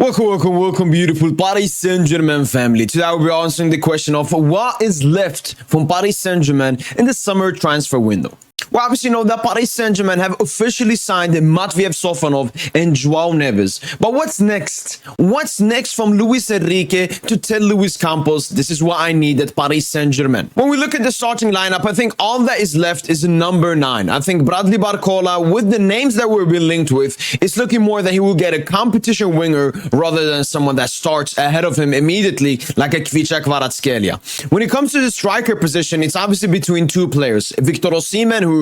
Welcome, beautiful Paris Saint Germain family. Today we'll be answering the question of what is left from Paris Saint Germain in the summer transfer window. We obviously know that Paris Saint Germain have officially signed Matviev Sofanov and Joao Neves. But what's next? What's next from Luis Enrique to tell Luis Campos, this is what I need at Paris Saint Germain? When we look at the starting lineup, I think all that is left is number 9. I think Bradley Barcola, with the names that we're being linked with, is looking more that he will get a competition winger rather than someone that starts ahead of him immediately, like a Kvaratskhelia. When it comes to the striker position, it's obviously between two players. Victor Osimhen, who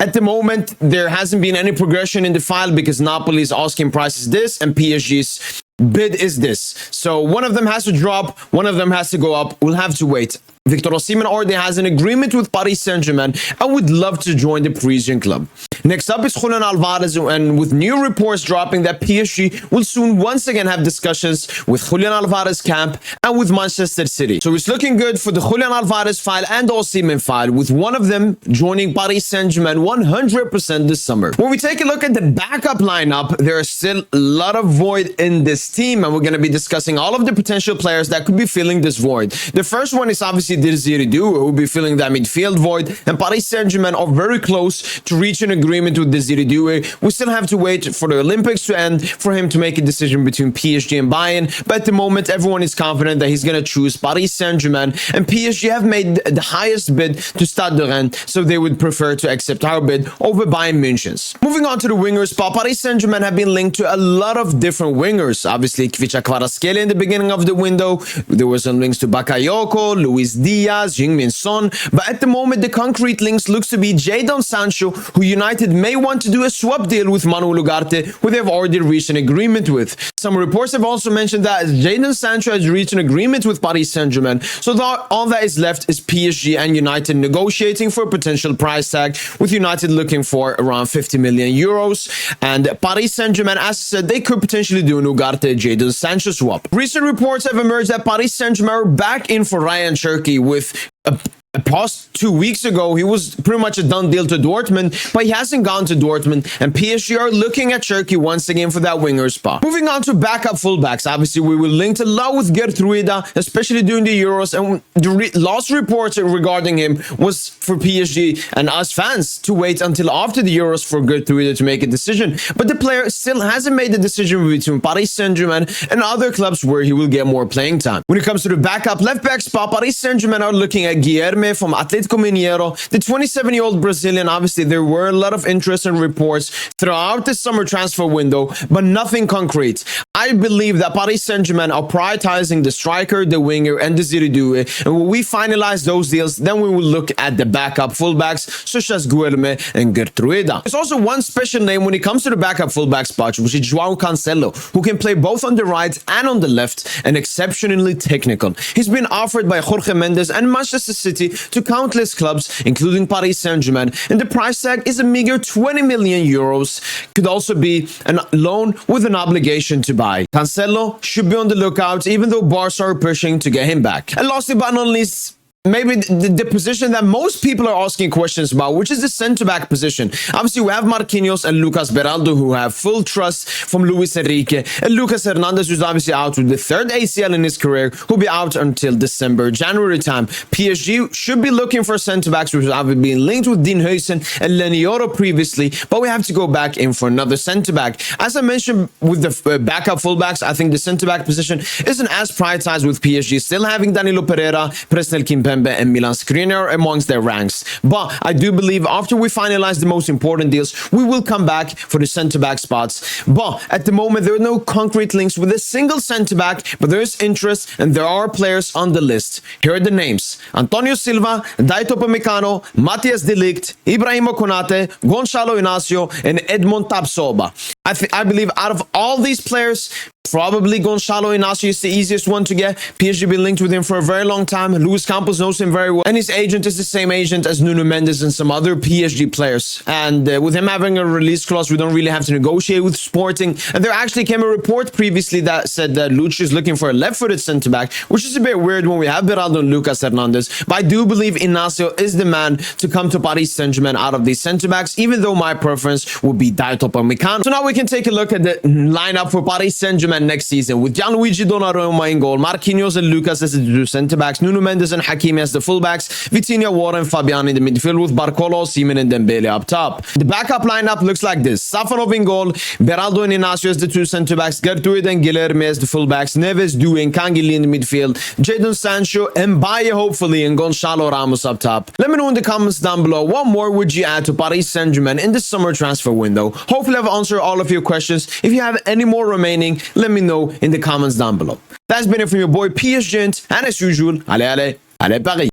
at the moment there hasn't been any progression in the file because Napoli's asking price is this and PSG's bid is this. So one of them has to drop, one of them has to go up. We'll have to wait. Victor Osimhen already has an agreement with Paris Saint Germain and would love to join the Parisian club. Next up is Julian Alvarez, and with new reports dropping that PSG will soon once again have discussions with Julian Alvarez camp and with Manchester City. So it's looking good for the Julian Alvarez file and the Osimhen file, with one of them joining Paris Saint Germain 100% this summer. When we take a look at the backup lineup, there is still a lot of void in this team, and we're going to be discussing all of the potential players that could be filling this void. The first one is obviously Desiree Doué, who will be filling that midfield void, and Paris Saint Germain are very close to reach an agreement with Desiree Doué. We still have to wait for the Olympics to end for him to make a decision between PSG and Bayern, but at the moment everyone is confident that he's going to choose Paris Saint Germain, and PSG have made the highest bid to Stade de Rennes, so they would prefer to accept our bid over Bayern München's. Moving on to the wingers, Paris Saint Germain have been linked to a lot of different wingers. Obviously Kvaratskhelia in the beginning of the window, there were some links to Bakayoko, Luis Diaz, Heung-min Son, but at the moment the concrete links looks to be Jadon Sancho, who United may want to do a swap deal with Manuel Ugarte, who they've already reached an agreement with. Some reports have also mentioned that Jadon Sancho has reached an agreement with Paris Saint-Germain, so all that is left is PSG and United negotiating for a potential price tag, with United looking for around 50 million euros, and Paris Saint-Germain, as I said, they could potentially do an Ugarte-Jadon Sancho swap. Recent reports have emerged that Paris Saint-Germain are back in for Ryan Cherki, with past 2 weeks ago, he was pretty much a done deal to Dortmund, but he hasn't gone to Dortmund, and PSG are looking at Cherki once again for that winger spot. Moving on to backup fullbacks, obviously we were linked a lot with Gerd Rueda, especially during the Euros, and the last reports regarding him was for PSG and us fans to wait until after the Euros for Gerd Rueda to make a decision, but the player still hasn't made the decision between Paris Saint-Germain and other clubs where he will get more playing time. When it comes to the backup left-back spot, Paris Saint-Germain are looking at Guilherme from Atletico Mineiro, the 27-year-old Brazilian. Obviously, there were a lot of interest and reports throughout the summer transfer window, but nothing concrete. I believe that Paris Saint-Germain are prioritizing the striker, the winger, and Desiree Doué, and when we finalize those deals, then we will look at the backup fullbacks, such as Guilherme and Gerd Rueda. There's also one special name when it comes to the backup fullback spot, which is Joao Cancelo, who can play both on the right and on the left, and exceptionally technical. He's been offered by Jorge Mendes and Manchester City to countless clubs, including Paris Saint-Germain, and the price tag is a meager 20 million euros. Could also be a loan with an obligation to buy. Cancelo should be on the lookout, even though Barca are pushing to get him back. And lastly but not least, maybe the position that most people are asking questions about, which is the centre-back position. Obviously, we have Marquinhos and Lucas Beraldo, who have full trust from Luis Enrique, and Lucas Hernandez, who's obviously out with the third ACL in his career, who'll be out until December, January time. PSG should be looking for centre-backs, which have been linked with Dean Huijsen and Lenioro previously, but we have to go back in for another centre-back. As I mentioned with the backup fullbacks, I think the centre-back position isn't as prioritized, with PSG still having Danilo Pereira, Presnel Kimpembe, and Milan Skriniar amongst their ranks. But I do believe after we finalize the most important deals, we will come back for the centre-back spots. But at the moment, there are no concrete links with a single centre-back, but there is interest and there are players on the list. Here are the names: Antonio Silva, Dayot Upamecano, Matthias de Ligt, Ibrahima Konate, Gonçalo Inácio, and Edmond Tapsoba. I believe out of all these players, probably Gonçalo Inácio is the easiest one to get. PSG been linked with him for a very long time. Luis Campos knows him very well, and his agent is the same agent as Nuno Mendes and some other PSG players. And with him having a release clause, we don't really have to negotiate with Sporting. And there actually came a report previously that said that Luchi is looking for a left-footed centre-back, which is a bit weird when we have Beraldo and Lucas Hernandez. But I do believe Inácio is the man to come to Paris Saint-Germain out of these centre-backs, even though my preference would be Dayot Upamecano. So now we can take a look at the lineup for Paris Saint Germain next season with Gianluigi Donnarumma in goal, Marquinhos and Lucas as the two centre backs, Nuno Mendes and Hakimi as the fullbacks, Vitinha, Warren, Fabian in the midfield with Barcola, Osimhen and Dembele up top. The backup lineup looks like this: Safanov in goal, Beraldo and Inacio as the two centre backs, Gertrude and Guilherme as the fullbacks, Neves, Due and Kangili in the midfield, Jadon Sancho and Baye hopefully and Gonçalo Ramos up top. Let me know in the comments down below, what more would you add to Paris Saint Germain in the summer transfer window? Hopefully I've answered all of your questions. If you have any more remaining, let me know in the comments down below. That's been it from your boy PSG, and as usual, allez Paris!